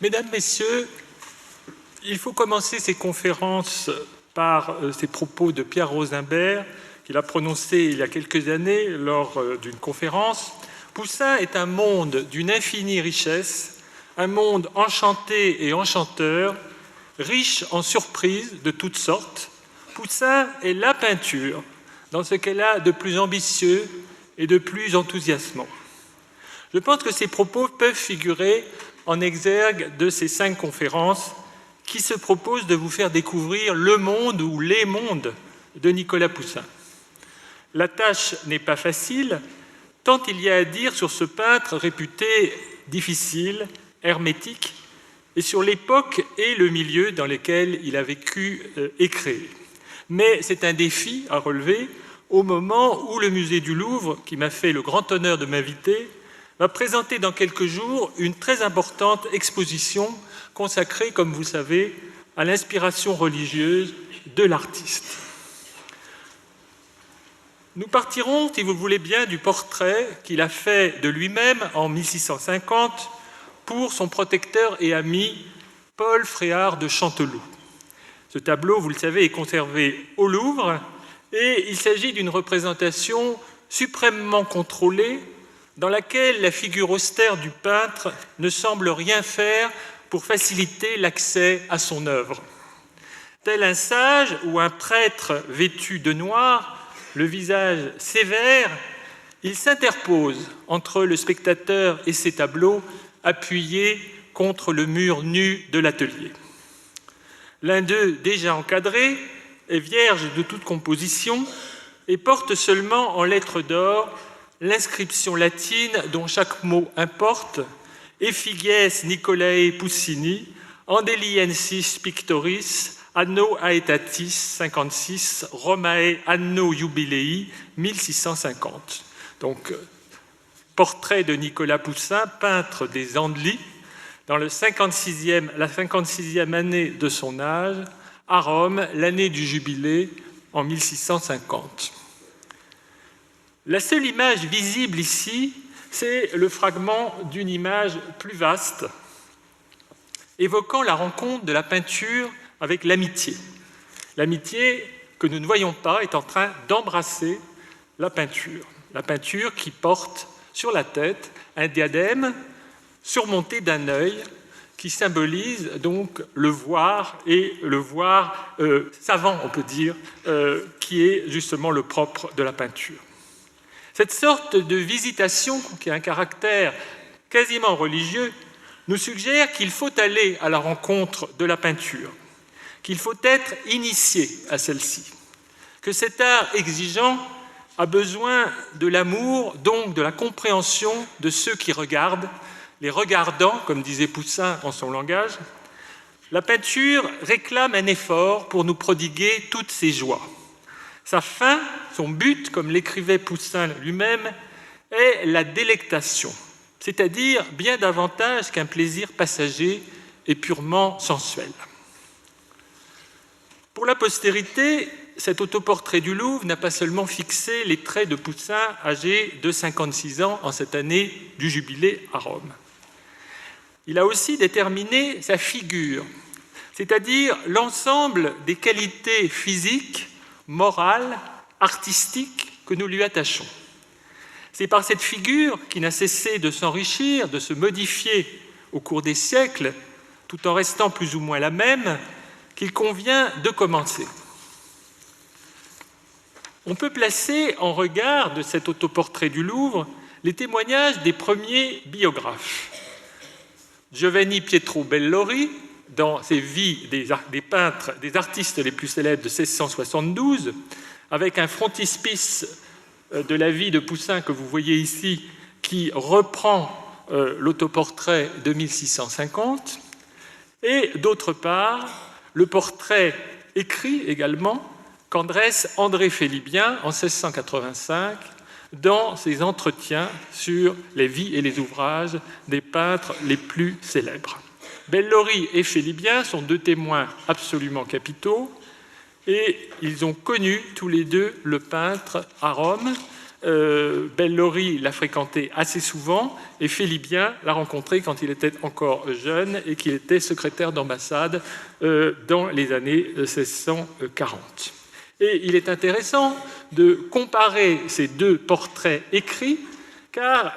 Mesdames, Messieurs, il faut commencer ces conférences par ces propos de Pierre Rosimbert qu'il a prononcés il y a quelques années lors d'une conférence. Poussin est un monde d'une infinie richesse, un monde enchanté et enchanteur, riche en surprises de toutes sortes. Poussin est la peinture dans ce qu'elle a de plus ambitieux et de plus enthousiasmant. Je pense que ces propos peuvent figurer en exergue de ces 5 conférences qui se proposent de vous faire découvrir le monde ou les mondes de Nicolas Poussin. La tâche n'est pas facile, tant il y a à dire sur ce peintre réputé difficile, hermétique, et sur l'époque et le milieu dans lesquels il a vécu et créé. Mais c'est un défi à relever au moment où le musée du Louvre, qui m'a fait le grand honneur de m'inviter, va présenter dans quelques jours une très importante exposition consacrée, comme vous savez, à l'inspiration religieuse de l'artiste. Nous partirons, si vous le voulez bien, du portrait qu'il a fait de lui-même en 1650 pour son protecteur et ami Paul Fréard de Chanteloup. Ce tableau, vous le savez, est conservé au Louvre et il s'agit d'une représentation suprêmement contrôlée dans laquelle la figure austère du peintre ne semble rien faire pour faciliter l'accès à son œuvre. Tel un sage ou un prêtre vêtu de noir, le visage sévère, il s'interpose entre le spectateur et ses tableaux appuyés contre le mur nu de l'atelier. L'un d'eux, déjà encadré, est vierge de toute composition et porte seulement en lettres d'or l'inscription latine dont chaque mot importe, Effigies Nicolae Poussini, Andeliensis Pictoris, Anno Aetatis 56, Romae Anno Jubilei 1650. Donc, portrait de Nicolas Poussin, peintre des Andelys, dans la 56e année de son âge, à Rome, l'année du jubilé en 1650. La seule image visible ici, c'est le fragment d'une image plus vaste, évoquant la rencontre de la peinture avec l'amitié. L'amitié que nous ne voyons pas est en train d'embrasser la peinture qui porte sur la tête un diadème surmonté d'un œil qui symbolise donc le voir et le voir savant, on peut dire, qui est justement le propre de la peinture. Cette sorte de visitation, qui a un caractère quasiment religieux, nous suggère qu'il faut aller à la rencontre de la peinture, qu'il faut être initié à celle-ci, que cet art exigeant a besoin de l'amour, donc de la compréhension de ceux qui regardent, les regardants, comme disait Poussin en son langage. La peinture réclame un effort pour nous prodiguer toutes ces joies. Sa fin, son but, comme l'écrivait Poussin lui-même, est la délectation, c'est-à-dire bien davantage qu'un plaisir passager et purement sensuel. Pour la postérité, cet autoportrait du Louvre n'a pas seulement fixé les traits de Poussin, âgé de 56 ans en cette année du jubilé à Rome. Il a aussi déterminé sa figure, c'est-à-dire l'ensemble des qualités physiques, morales, artistiques que nous lui attachons. C'est par cette figure qui n'a cessé de s'enrichir, de se modifier au cours des siècles, tout en restant plus ou moins la même, qu'il convient de commencer. On peut placer en regard de cet autoportrait du Louvre les témoignages des premiers biographes. Giovanni Pietro Bellori, dans ses vies des peintres, des artistes les plus célèbres de 1672, avec un frontispice de la vie de Poussin que vous voyez ici, qui reprend l'autoportrait de 1650, et d'autre part, le portrait écrit également qu'adresse André Félibien en 1685 dans ses entretiens sur les vies et les ouvrages des peintres les plus célèbres. Bellori et Félibien sont 2 témoins absolument capitaux et ils ont connu tous les 2 le peintre à Rome. Bellori l'a fréquenté assez souvent et Félibien l'a rencontré quand il était encore jeune et qu'il était secrétaire d'ambassade dans les années 1640. Et il est intéressant de comparer ces deux portraits écrits car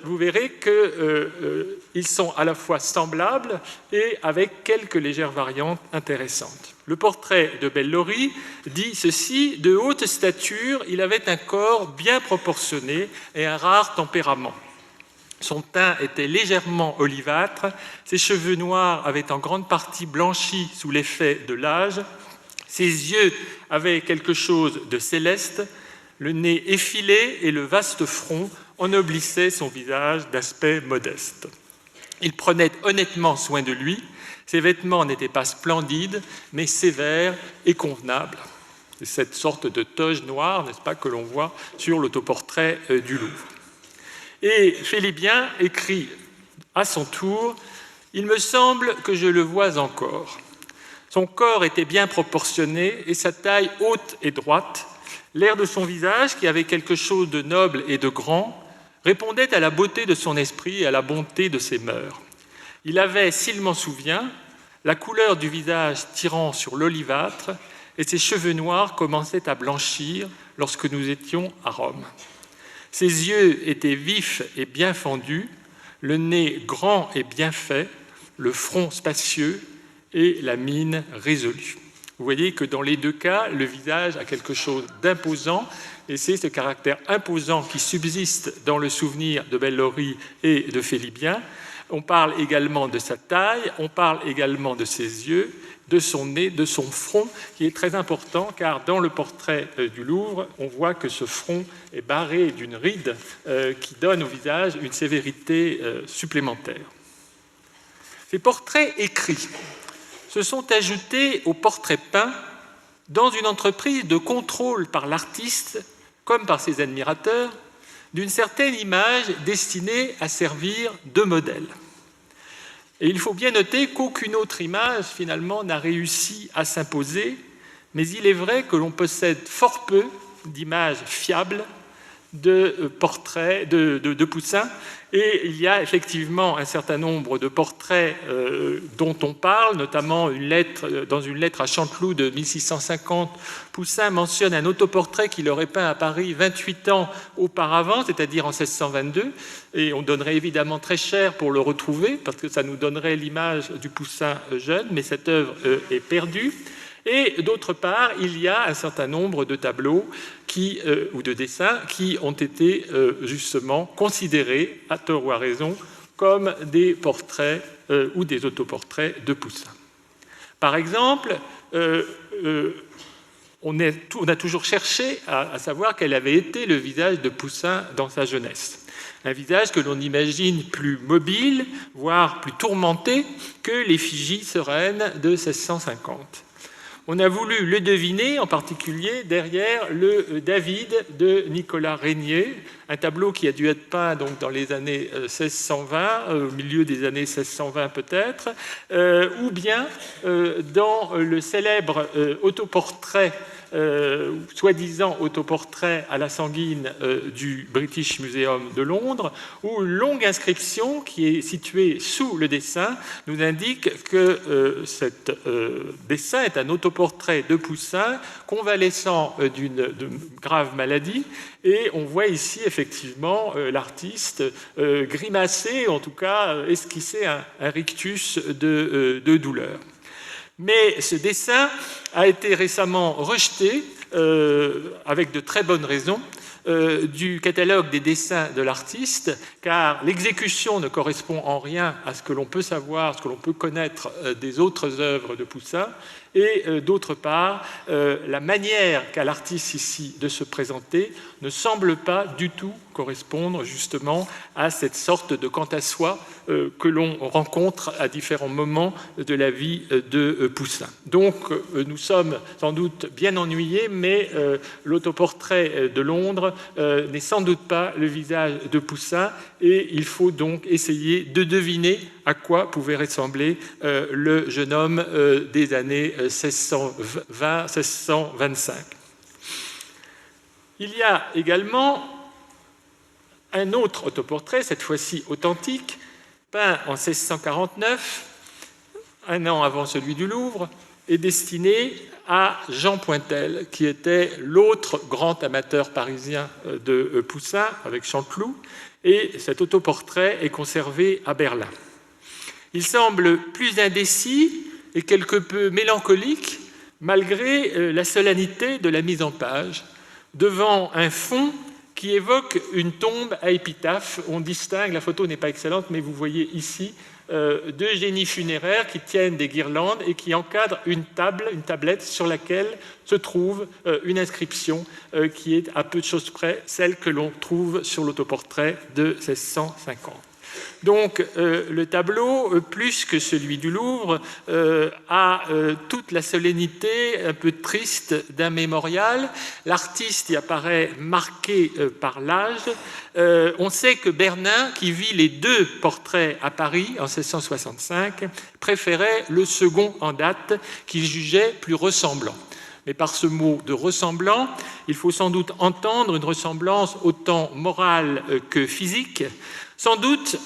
vous verrez qu'ils sont à la fois semblables et avec quelques légères variantes intéressantes. Le portrait de Bellori dit ceci: de haute stature, il avait un corps bien proportionné et un rare tempérament. Son teint était légèrement olivâtre, ses cheveux noirs avaient en grande partie blanchi sous l'effet de l'âge, ses yeux avaient quelque chose de céleste, le nez effilé et le vaste front ennoblissaient son visage d'aspect modeste. Il prenait honnêtement soin de lui. Ses vêtements n'étaient pas splendides, mais sévères et convenables. C'est cette sorte de toge noire, n'est-ce pas, que l'on voit sur l'autoportrait du Louvre. Et Félibien écrit à son tour « Il me semble que je le vois encore. Son corps était bien proportionné et sa taille haute et droite. L'air de son visage, qui avait quelque chose de noble et de grand, répondait à la beauté de son esprit et à la bonté de ses mœurs. Il avait, s'il m'en souvient, la couleur du visage tirant sur l'olivâtre et ses cheveux noirs commençaient à blanchir lorsque nous étions à Rome. Ses yeux étaient vifs et bien fendus, le nez grand et bien fait, le front spacieux et la mine résolue. » Vous voyez que dans les deux cas, le visage a quelque chose d'imposant et c'est ce caractère imposant qui subsiste dans le souvenir de Bellori et de Félibien. On parle également de sa taille, on parle également de ses yeux, de son nez, de son front, qui est très important, car dans le portrait du Louvre, on voit que ce front est barré d'une ride qui donne au visage une sévérité supplémentaire. Ces portraits écrits se sont ajoutés aux portraits peints dans une entreprise de contrôle par l'artiste, comme par ses admirateurs, d'une certaine image destinée à servir de modèle. Et il faut bien noter qu'aucune autre image, finalement, n'a réussi à s'imposer, mais il est vrai que l'on possède fort peu d'images fiables de portraits de Poussin, et il y a effectivement un certain nombre de portraits dont on parle, notamment dans une lettre à Chanteloup de 1650. Poussin mentionne un autoportrait qu'il aurait peint à Paris 28 ans auparavant, c'est-à-dire en 1622, et on donnerait évidemment très cher pour le retrouver, parce que ça nous donnerait l'image du Poussin jeune, mais cette œuvre est perdue. Et d'autre part, il y a un certain nombre de tableaux ou de dessins qui ont été justement considérés, à tort ou à raison, comme des portraits ou des autoportraits de Poussin. Par exemple, on a toujours cherché à savoir quel avait été le visage de Poussin dans sa jeunesse. Un visage que l'on imagine plus mobile, voire plus tourmenté que l'effigie sereine de 1650. On a voulu le deviner, en particulier derrière le David de Nicolas Régnier, un tableau qui a dû être peint donc dans les années 1620, au milieu des années 1620 peut-être, ou bien dans le célèbre autoportrait, soi-disant autoportrait à la sanguine du British Museum de Londres, où une longue inscription qui est située sous le dessin nous indique que cet dessin est un autoportrait de Poussin convalescent d'une grave maladie, et on voit ici effectivement l'artiste grimacer, en tout cas esquisser un rictus de douleur. Mais ce dessin a été récemment rejeté, avec de très bonnes raisons, du catalogue des dessins de l'artiste, car l'exécution ne correspond en rien à ce que l'on peut savoir, ce que l'on peut connaître des autres œuvres de Poussin, et d'autre part, la manière qu'a l'artiste ici de se présenter ne semble pas du tout correspondre justement à cette sorte de quant à soi que l'on rencontre à différents moments de la vie de Poussin. Donc nous sommes sans doute bien ennuyés, mais l'autoportrait de Londres n'est sans doute pas le visage de Poussin, et il faut donc essayer de deviner à quoi pouvait ressembler le jeune homme des années 1620-1625. Il y a également un autre autoportrait, cette fois-ci authentique, peint en 1649, un an avant celui du Louvre, est destiné à Jean Pointel, qui était l'autre grand amateur parisien de Poussin, avec Chanteloup, et cet autoportrait est conservé à Berlin. Il semble plus indécis et quelque peu mélancolique, malgré la solennité de la mise en page, devant un fond qui évoque une tombe à épitaphe. On distingue, la photo n'est pas excellente, mais vous voyez ici deux génies funéraires qui tiennent des guirlandes et qui encadrent une tablette sur laquelle se trouve une inscription qui est à peu de choses près celle que l'on trouve sur l'autoportrait de 1650. Donc le tableau, plus que celui du Louvre, a toute la solennité un peu triste d'un mémorial. L'artiste y apparaît marqué par l'âge. On sait que Bernin, qui vit les deux portraits à Paris en 1665, préférait le second en date, qu'il jugeait plus ressemblant. Mais par ce mot de ressemblant, il faut sans doute entendre une ressemblance autant morale que physique. Sans doute,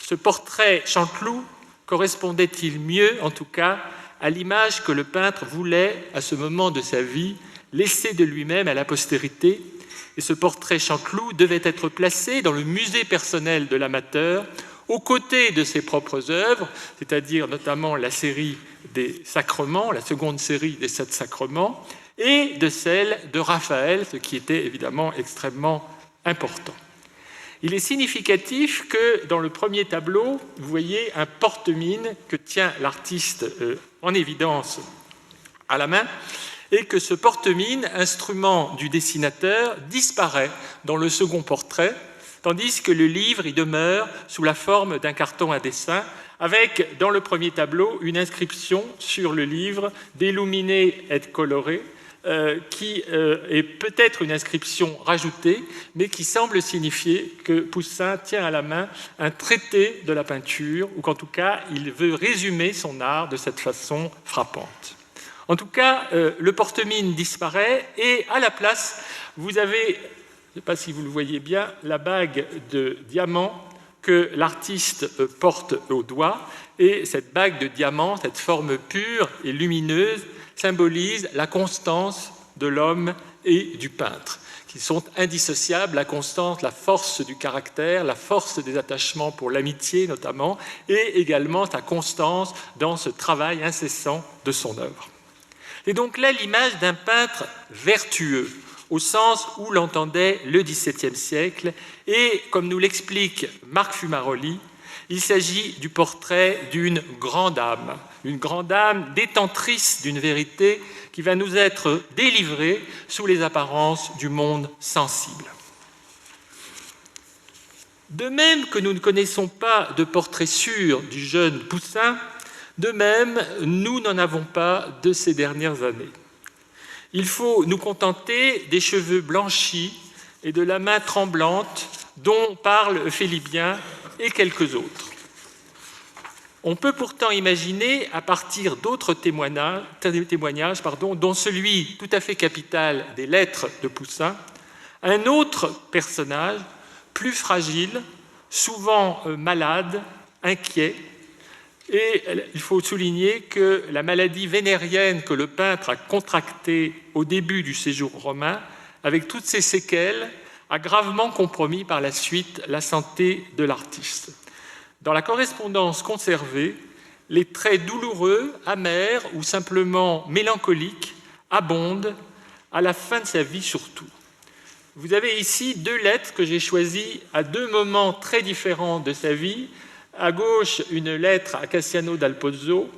ce portrait Chanteloup correspondait-il mieux, en tout cas, à l'image que le peintre voulait, à ce moment de sa vie, laisser de lui-même à la postérité. Et ce portrait Chanteloup devait être placé dans le musée personnel de l'amateur, aux côtés de ses propres œuvres, c'est-à-dire notamment la série des Sacrements, la seconde série des 7 Sacrements, et de celle de Raphaël, ce qui était évidemment extrêmement important. Il est significatif que dans le premier tableau, vous voyez un porte-mine que tient l'artiste en évidence à la main, et que ce porte-mine, instrument du dessinateur, disparaît dans le second portrait, tandis que le livre y demeure sous la forme d'un carton à dessin, avec, dans le premier tableau, une inscription sur le livre « Delumine et coloré », qui est peut-être une inscription rajoutée, mais qui semble signifier que Poussin tient à la main un traité de la peinture, ou qu'en tout cas, il veut résumer son art de cette façon frappante. En tout cas, le porte-mine disparaît, et à la place, vous avez, je ne sais pas si vous le voyez bien, la bague de diamant que l'artiste porte au doigt, et cette bague de diamant, cette forme pure et lumineuse, symbolise la constance de l'homme et du peintre, qui sont indissociables, la constance, la force du caractère, la force des attachements pour l'amitié notamment, et également sa constance dans ce travail incessant de son œuvre. C'est donc là l'image d'un peintre vertueux, au sens où l'entendait le XVIIe siècle, et comme nous l'explique Marc Fumaroli, il s'agit du portrait d'une grande âme détentrice d'une vérité qui va nous être délivrée sous les apparences du monde sensible. De même que nous ne connaissons pas de portrait sûr du jeune Poussin, de même, nous n'en avons pas de ces dernières années. Il faut nous contenter des cheveux blanchis et de la main tremblante dont parle Félibien et quelques autres. On peut pourtant imaginer, à partir d'autres témoignages, dont celui tout à fait capital des lettres de Poussin, un autre personnage plus fragile, souvent malade, inquiet. Et il faut souligner que la maladie vénérienne que le peintre a contractée au début du séjour romain, avec toutes ses séquelles, a gravement compromis par la suite la santé de l'artiste. Dans la correspondance conservée, les traits douloureux, amers ou simplement mélancoliques abondent, à la fin de sa vie surtout. Vous avez ici 2 lettres que j'ai choisies à 2 moments très différents de sa vie. À gauche, une lettre à Cassiano dal Pozzo,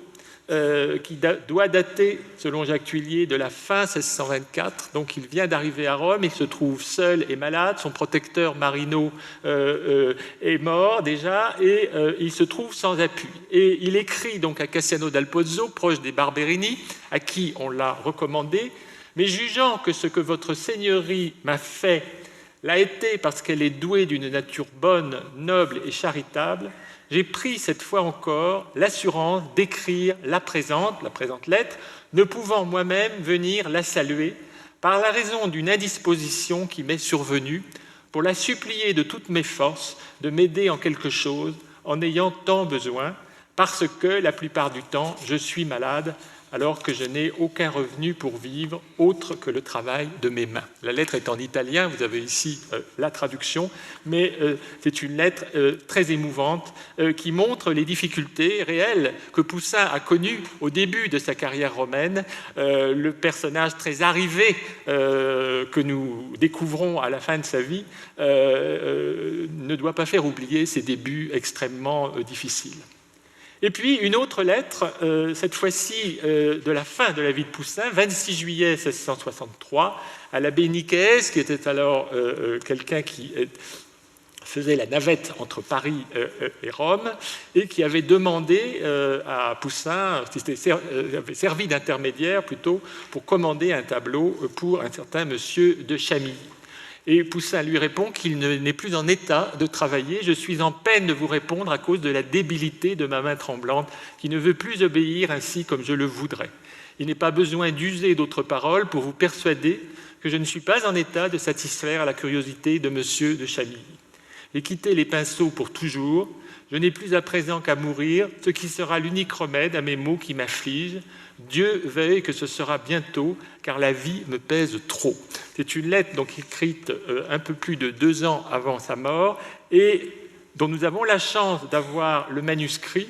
qui doit dater, selon Jacques Tuillier, de la fin 1624. Donc il vient d'arriver à Rome, il se trouve seul et malade, son protecteur Marino est mort déjà, et il se trouve sans appui. Et il écrit donc à Cassiano dal Pozzo, proche des Barberini, à qui on l'a recommandé, mais jugeant que ce que votre seigneurie m'a fait l'a été parce qu'elle est douée d'une nature bonne, noble et charitable, j'ai pris cette fois encore l'assurance d'écrire la présente lettre, ne pouvant moi-même venir la saluer par la raison d'une indisposition qui m'est survenue, pour la supplier de toutes mes forces de m'aider en quelque chose en ayant tant besoin, parce que la plupart du temps, je suis malade alors que je n'ai aucun revenu pour vivre autre que le travail de mes mains. La lettre est en italien, vous avez ici la traduction, mais c'est une lettre très émouvante qui montre les difficultés réelles que Poussin a connues au début de sa carrière romaine. Le personnage très arrivé que nous découvrons à la fin de sa vie ne doit pas faire oublier ses débuts extrêmement difficiles. Et puis une autre lettre, cette fois-ci de la fin de la vie de Poussin, 26 juillet 1663, à l'abbé Nicaise, qui était alors quelqu'un qui faisait la navette entre Paris et Rome, et qui avait demandé à Poussin, avait servi d'intermédiaire plutôt, pour commander un tableau pour un certain monsieur de Chamilly. Et Poussin lui répond qu'il n'est plus en état de travailler. « Je suis en peine de vous répondre à cause de la débilité de ma main tremblante, qui ne veut plus obéir ainsi comme je le voudrais. Il n'est pas besoin d'user d'autres paroles pour vous persuader que je ne suis pas en état de satisfaire à la curiosité de monsieur de Chamilly. J'ai quitté les pinceaux pour toujours. Je n'ai plus à présent qu'à mourir, ce qui sera l'unique remède à mes maux qui m'affligent. Dieu veuille que ce sera bientôt, car la vie me pèse trop. » C'est une lettre donc écrite un peu plus de 2 ans avant sa mort et dont nous avons la chance d'avoir le manuscrit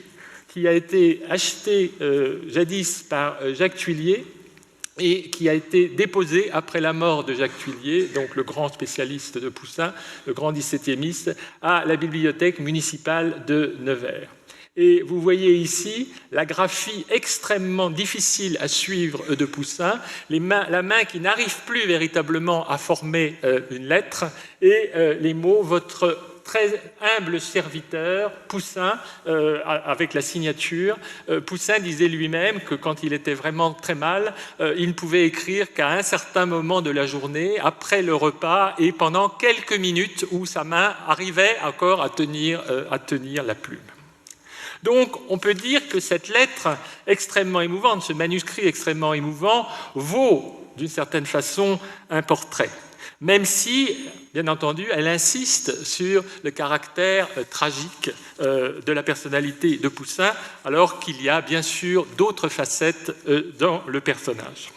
qui a été acheté jadis par Jacques Tuillier et qui a été déposé après la mort de Jacques Tuillier, donc le grand spécialiste de Poussin, le grand 17e, à la bibliothèque municipale de Nevers. Et vous voyez ici la graphie extrêmement difficile à suivre de Poussin, la main qui n'arrive plus véritablement à former une lettre, et les mots « votre très humble serviteur, Poussin », avec la signature. Poussin disait lui-même que quand il était vraiment très mal, il ne pouvait écrire qu'à un certain moment de la journée, après le repas, et pendant quelques minutes où sa main arrivait encore à tenir la plume. Donc, on peut dire que cette lettre extrêmement émouvante, ce manuscrit extrêmement émouvant, vaut, d'une certaine façon, un portrait. Même si, bien entendu, elle insiste sur le caractère tragique de la personnalité de Poussin, alors qu'il y a bien sûr d'autres facettes dans le personnage.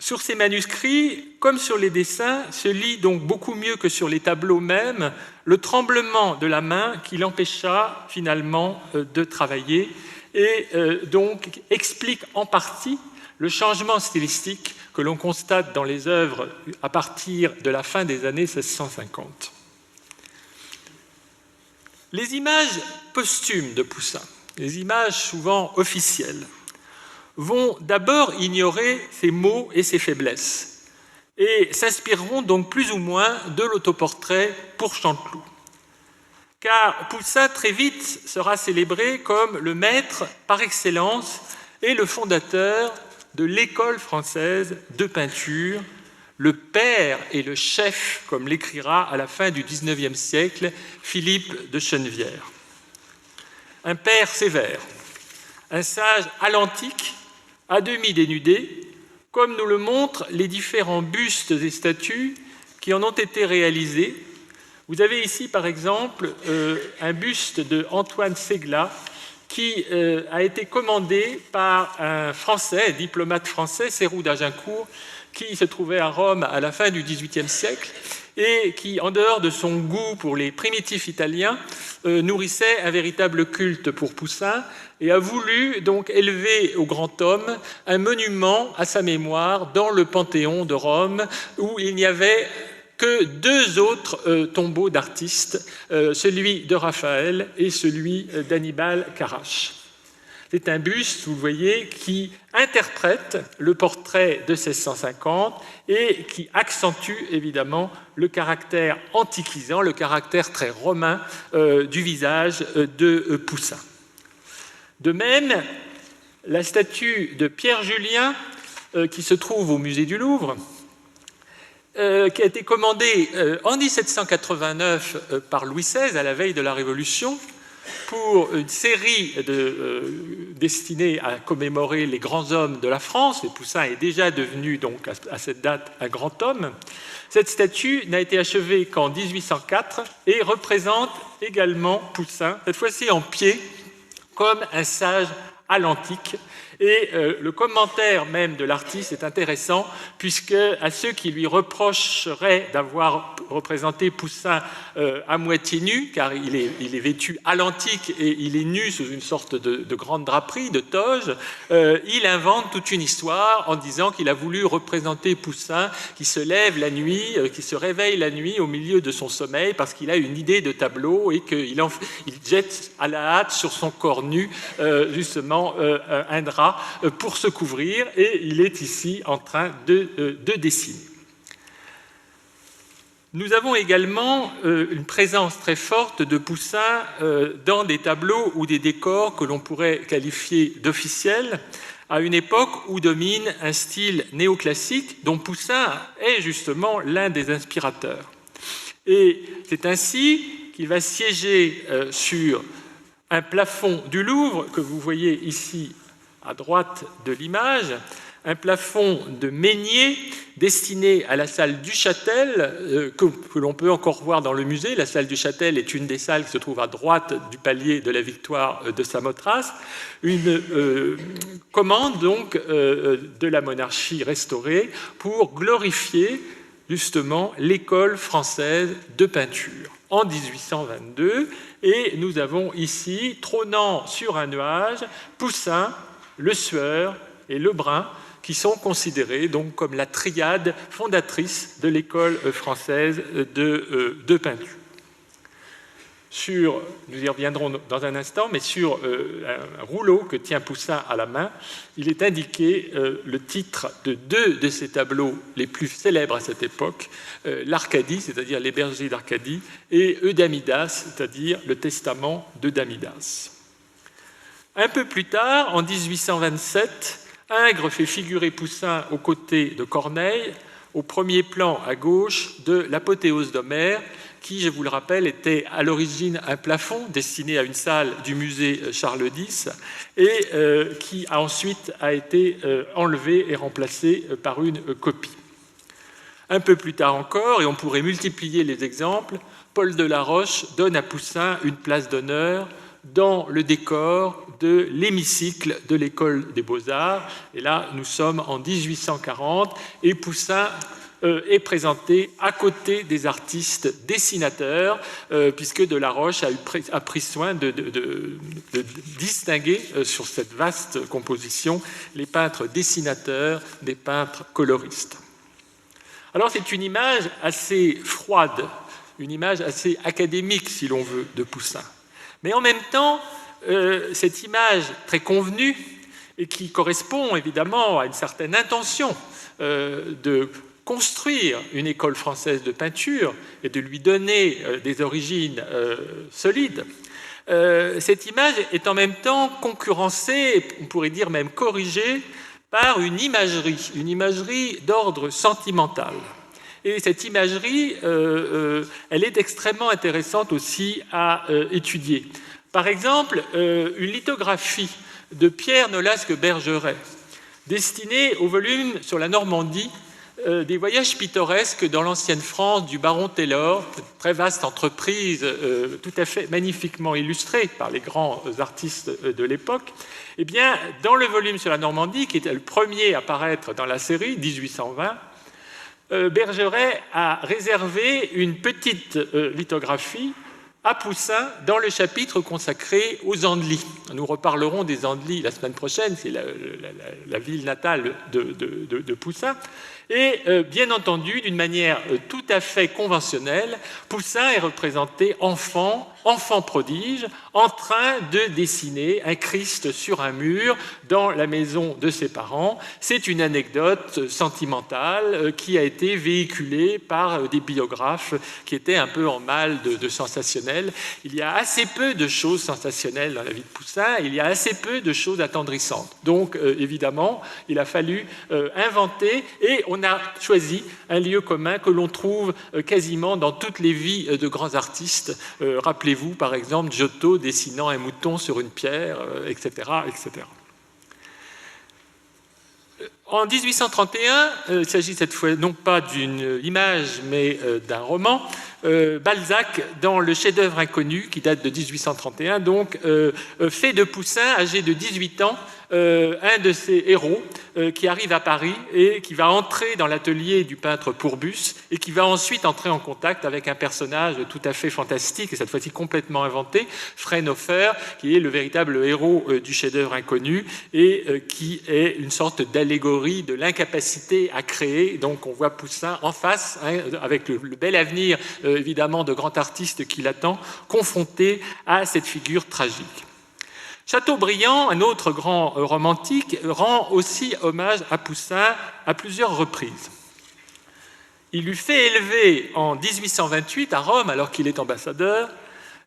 Sur ces manuscrits, comme sur les dessins, se lit donc beaucoup mieux que sur les tableaux mêmes le tremblement de la main qui l'empêcha finalement de travailler et donc explique en partie le changement stylistique que l'on constate dans les œuvres à partir de la fin des années 1650. Les images posthumes de Poussin, les images souvent officielles, vont d'abord ignorer ses maux et ses faiblesses et s'inspireront donc plus ou moins de l'autoportrait pour Chanteloup. Car Poussin très vite sera célébré comme le maître par excellence et le fondateur de l'école française de peinture, le père et le chef, comme l'écrira à la fin du XIXe siècle Philippe de Chennevières. Un père sévère, un sage à l'antique, à demi dénudé, comme nous le montrent les différents bustes et statues qui en ont été réalisés. Vous avez ici, par exemple, un buste de Antoine Ségla qui a été commandé par un Français, un diplomate français, Séroux d'Agincourt, qui se trouvait à Rome à la fin du XVIIIe siècle et qui, en dehors de son goût pour les primitifs italiens, nourrissait un véritable culte pour Poussin et a voulu donc élever au grand homme un monument à sa mémoire dans le Panthéon de Rome où il n'y avait que 2 autres tombeaux d'artistes, celui de Raphaël et celui d'Annibal Carràche. C'est un buste, vous voyez, qui interprète le portrait de 1650 et qui accentue évidemment le caractère antiquisant, le caractère très romain du visage de Poussin. De même, la statue de Pierre Julien, qui se trouve au musée du Louvre, qui a été commandée en 1789 par Louis XVI, à la veille de la Révolution, pour une série destinée à commémorer les grands hommes de la France. Et Poussin est déjà devenu, donc, à cette date, un grand homme. Cette statue n'a été achevée qu'en 1804 et représente également Poussin, cette fois-ci en pied, comme un sage à l'antique. Et le commentaire même de l'artiste est intéressant, puisque à ceux qui lui reprocheraient d'avoir représenté Poussin à moitié nu, car il est vêtu à l'antique et il est nu sous une sorte de grande draperie, de toge, il invente toute une histoire en disant qu'il a voulu représenter Poussin qui se lève la nuit, qui se réveille la nuit au milieu de son sommeil parce qu'il a une idée de tableau et qu'il jette à la hâte sur son corps nu justement un drap pour se couvrir, et il est ici en train de dessiner. Nous avons également une présence très forte de Poussin dans des tableaux ou des décors que l'on pourrait qualifier d'officiels, à une époque où domine un style néoclassique dont Poussin est justement l'un des inspirateurs. Et c'est ainsi qu'il va siéger sur un plafond du Louvre que vous voyez ici à droite de l'image, un plafond de Meignier destiné à la salle du Châtel, que l'on peut encore voir dans le musée. La salle du Châtel est une des salles qui se trouve à droite du palier de la Victoire de Samothrace. Une commande donc de la monarchie restaurée pour glorifier justement l'école française de peinture en 1822. Et nous avons ici, trônant sur un nuage, Poussin, le Sueur et Lebrun, qui sont considérés donc comme la triade fondatrice de l'école française de peinture. Nous y reviendrons dans un instant, mais sur un rouleau que tient Poussin à la main, il est indiqué le titre de deux de ses tableaux les plus célèbres à cette époque, l'Arcadie, c'est-à-dire les bergers d'Arcadie, et Eudamidas, c'est-à-dire le testament d'Eudamidas. Un peu plus tard, en 1827, Ingres fait figurer Poussin aux côtés de Corneille, au premier plan à gauche de l'apothéose d'Homère, qui, je vous le rappelle, était à l'origine un plafond destiné à une salle du musée Charles X et qui ensuite a été enlevé et remplacé par une copie. Un peu plus tard encore, et on pourrait multiplier les exemples, Paul Delaroche donne à Poussin une place d'honneur dans le décor de l'hémicycle de l'École des Beaux-Arts. Et là, nous sommes en 1840 et Poussin est présenté à côté des artistes dessinateurs, puisque Delaroche a pris soin de distinguer sur cette vaste composition les peintres dessinateurs des peintres coloristes. Alors c'est une image assez froide, une image assez académique, si l'on veut, de Poussin. Mais en même temps, cette image très convenue, et qui correspond évidemment à une certaine intention de construire une école française de peinture et de lui donner des origines solides, cette image est en même temps concurrencée, on pourrait dire même corrigée, par une imagerie d'ordre sentimental. Et cette imagerie, elle est extrêmement intéressante aussi à étudier. Par exemple, une lithographie de Pierre Nolasque-Bergeret, destinée au volume sur la Normandie, des voyages pittoresques dans l'ancienne France du baron Taylor, très vaste entreprise, tout à fait magnifiquement illustrée par les grands artistes de l'époque. Eh bien, dans le volume sur la Normandie, qui était le premier à paraître dans la série, 1820, Bergeret a réservé une petite lithographie à Poussin dans le chapitre consacré aux Andelys. Nous reparlerons des Andelys la semaine prochaine, c'est la ville natale de Poussin. Et bien entendu, d'une manière tout à fait conventionnelle, Poussin est représenté enfant prodige, en train de dessiner un Christ sur un mur dans la maison de ses parents. C'est une anecdote sentimentale qui a été véhiculée par des biographes qui étaient un peu en mal de sensationnel. Il y a assez peu de choses sensationnelles dans la vie de Poussin, il y a assez peu de choses attendrissantes. Donc, évidemment, il a fallu inventer, et on on a choisi un lieu commun que l'on trouve quasiment dans toutes les vies de grands artistes. Rappelez-vous, par exemple, Giotto dessinant un mouton sur une pierre, etc., etc. En 1831, il s'agit cette fois non pas d'une image, mais d'un roman, Balzac, dans le chef-d'œuvre inconnu, qui date de 1831, donc, fait de Poussin, âgé de 18 ans, un de ses héros qui arrive à Paris et qui va entrer dans l'atelier du peintre Pourbus et qui va ensuite entrer en contact avec un personnage tout à fait fantastique et cette fois-ci complètement inventé, Frauenhofer, qui est le véritable héros du chef-d'œuvre inconnu et qui est une sorte d'allégorie de l'incapacité à créer. Donc on voit Poussin en face, hein, avec le bel avenir évidemment de grand artiste qui l'attend, confronté à cette figure tragique. Chateaubriand, un autre grand romantique, rend aussi hommage à Poussin à plusieurs reprises. Il lui fait élever en 1828 à Rome, alors qu'il est ambassadeur,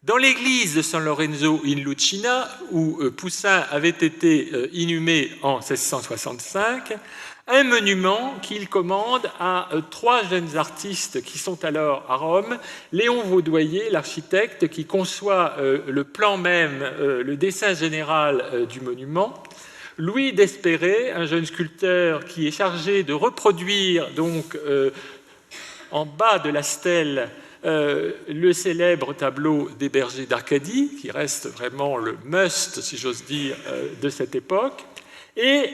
dans l'église de San Lorenzo in Lucina, où Poussin avait été inhumé en 1665, un monument qu'il commande à 3 jeunes artistes qui sont alors à Rome, Léon Vaudoyer, l'architecte, qui conçoit le plan même, le dessin général du monument, Louis Despéré, un jeune sculpteur qui est chargé de reproduire donc en bas de la stèle le célèbre tableau des bergers d'Arcadie, qui reste vraiment le must, si j'ose dire, de cette époque, et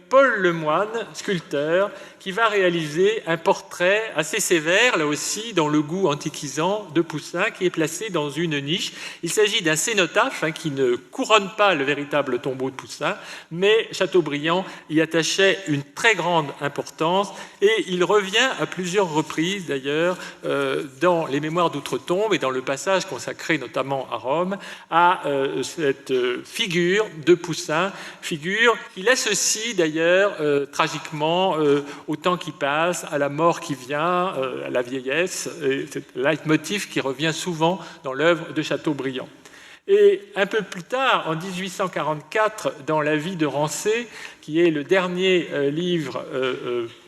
Paul Lemoine, sculpteur, qui va réaliser un portrait assez sévère, là aussi, dans le goût antiquisant de Poussin, qui est placé dans une niche. Il s'agit d'un cénotaphe qui ne couronne pas le véritable tombeau de Poussin, mais Chateaubriand y attachait une très grande importance, et il revient à plusieurs reprises, d'ailleurs, dans les Mémoires d'Outre-Tombe et dans le passage consacré notamment à Rome, à cette figure de Poussin, figure qu'il associe d'ailleurs tragiquement au temps qui passe, à la mort qui vient, à la vieillesse, et c'est le leitmotiv qui revient souvent dans l'œuvre de Chateaubriand. Et un peu plus tard, en 1844, dans La vie de Rancé, qui est le dernier livre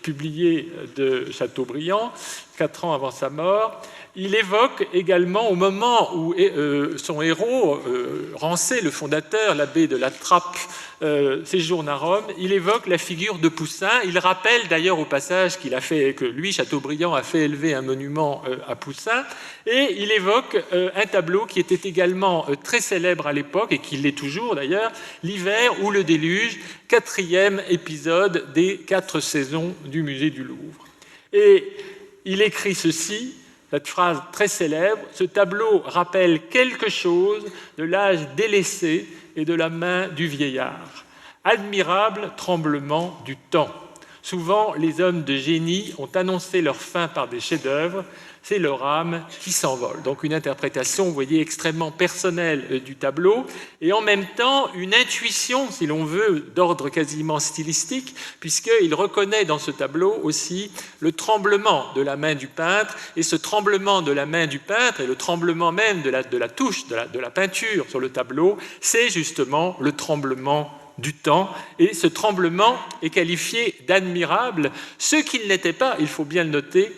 publié de Chateaubriand, 4 ans avant sa mort, il évoque également, au moment où son héros, Rancé, le fondateur, l'abbé de la Trappe, séjourne à Rome, il évoque la figure de Poussin. Il rappelle d'ailleurs au passage que lui, Chateaubriand, a fait élever un monument à Poussin, et il évoque un tableau qui était également très célèbre à l'époque, et qui l'est toujours d'ailleurs, L'hiver ou le déluge, 4e épisode des 4 saisons du musée du Louvre. Et il écrit ceci, cette phrase très célèbre: « Ce tableau rappelle quelque chose de l'âge délaissé et de la main du vieillard. Admirable tremblement du temps. Souvent, les hommes de génie ont annoncé leur fin par des chefs-d'œuvre. C'est leur âme qui s'envole. » Donc une interprétation, vous voyez, extrêmement personnelle du tableau, et en même temps une intuition, si l'on veut, d'ordre quasiment stylistique, puisqu'il reconnaît dans ce tableau aussi le tremblement de la main du peintre, et ce tremblement de la main du peintre, et le tremblement même de la touche, de la peinture sur le tableau, c'est justement le tremblement du temps, et ce tremblement est qualifié d'admirable, ce qu'il n'était pas, il faut bien le noter,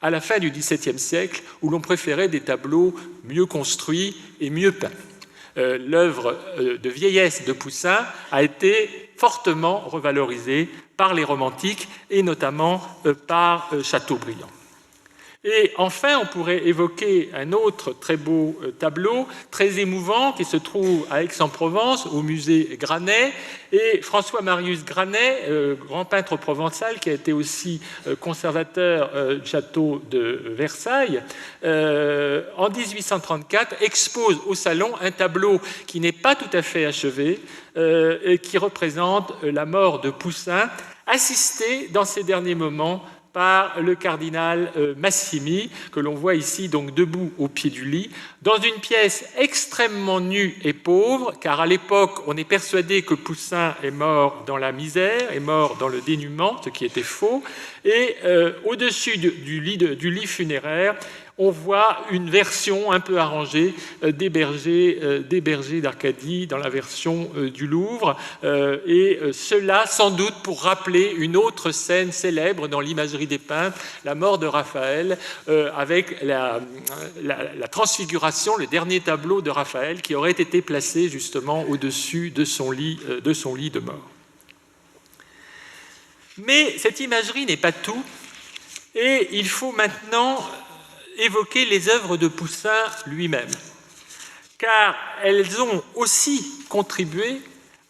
à la fin du XVIIe siècle, où l'on préférait des tableaux mieux construits et mieux peints. L'œuvre de vieillesse de Poussin a été fortement revalorisée par les romantiques et notamment par Chateaubriand. Et enfin, on pourrait évoquer un autre très beau tableau, très émouvant, qui se trouve à Aix-en-Provence, au musée Granet. Et François-Marius Granet, grand peintre provençal, qui a été aussi conservateur du château de Versailles, en 1834, expose au salon un tableau qui n'est pas tout à fait achevé, et qui représente la mort de Poussin, assisté dans ses derniers moments par le cardinal Massimi, que l'on voit ici donc debout au pied du lit, dans une pièce extrêmement nue et pauvre, car à l'époque, on est persuadé que Poussin est mort dans la misère, est mort dans le dénuement, ce qui était faux, et au-dessus du lit funéraire, on voit une version un peu arrangée des bergers d'Arcadie dans la version du Louvre, et cela sans doute pour rappeler une autre scène célèbre dans l'imagerie des peintres, la mort de Raphaël, avec la transfiguration, le dernier tableau de Raphaël qui aurait été placé justement au-dessus de son lit de mort. Mais cette imagerie n'est pas tout, et il faut maintenant évoquer les œuvres de Poussin lui-même, car elles ont aussi contribué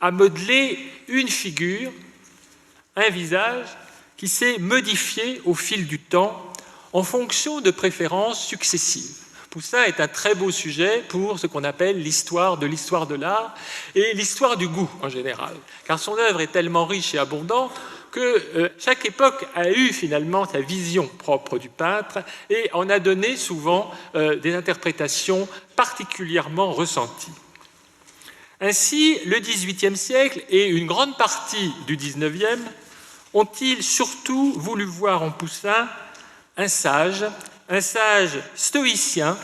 à modeler une figure, un visage qui s'est modifié au fil du temps en fonction de préférences successives. Poussin est un très beau sujet pour ce qu'on appelle l'histoire de l'art et l'histoire du goût en général, car son œuvre est tellement riche et abondante que chaque époque a eu finalement sa vision propre du peintre et en a donné souvent des interprétations particulièrement ressenties. Ainsi, le XVIIIe siècle et une grande partie du XIXe ont-ils surtout voulu voir en Poussin un sage stoïcien,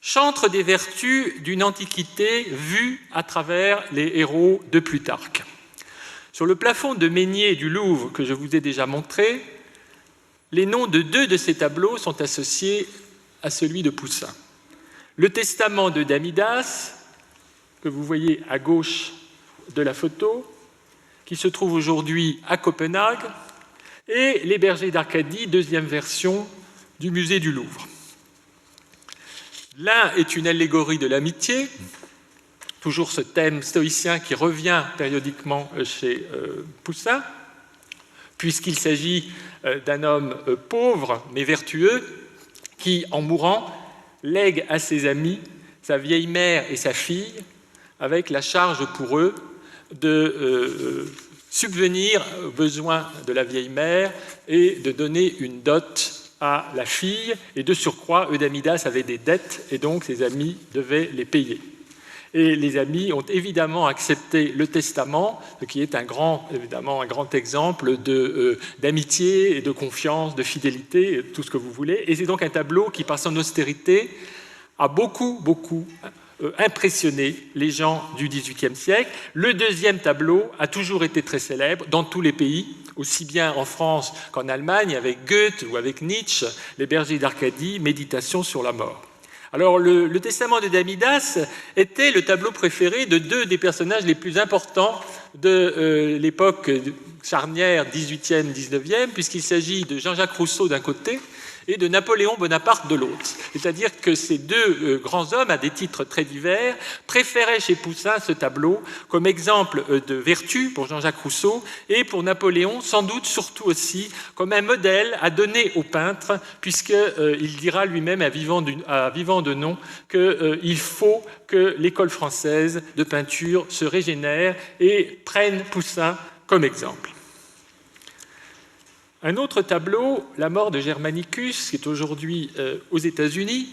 chantre des vertus d'une antiquité vue à travers les héros de Plutarque. Sur le plafond de Meunier du Louvre, que je vous ai déjà montré, les noms de deux de ces tableaux sont associés à celui de Poussin. Le Testament de Damidas, que vous voyez à gauche de la photo, qui se trouve aujourd'hui à Copenhague, et Les Bergers d'Arcadie, deuxième version du musée du Louvre. L'un est une allégorie de l'amitié, toujours ce thème stoïcien qui revient périodiquement chez Poussin, puisqu'il s'agit d'un homme pauvre mais vertueux qui, en mourant, lègue à ses amis sa vieille mère et sa fille, avec la charge pour eux de subvenir aux besoins de la vieille mère et de donner une dot à la fille. Et de surcroît, Eudamidas avait des dettes et donc ses amis devaient les payer. Et les amis ont évidemment accepté le testament, ce qui est évidemment un grand exemple d'amitié et de confiance, de fidélité, tout ce que vous voulez. Et c'est donc un tableau qui, par son austérité, a beaucoup impressionné les gens du XVIIIe siècle. Le deuxième tableau a toujours été très célèbre dans tous les pays, aussi bien en France qu'en Allemagne, avec Goethe ou avec Nietzsche, Les Bergers d'Arcadie, Méditation sur la mort. Alors, le Testament de Damidas était le tableau préféré de deux des personnages les plus importants de l'époque charnière 18e, 19e, puisqu'il s'agit de Jean-Jacques Rousseau d'un côté et de Napoléon Bonaparte de l'autre. C'est-à-dire que ces deux grands hommes, à des titres très divers, préféraient chez Poussin ce tableau comme exemple de vertu pour Jean-Jacques Rousseau et pour Napoléon, sans doute surtout aussi comme un modèle à donner aux peintres, puisqu'il dira lui-même à vivant de nom qu'il faut que l'école française de peinture se régénère et prenne Poussin comme exemple. Un autre tableau, La mort de Germanicus, qui est aujourd'hui aux États-Unis,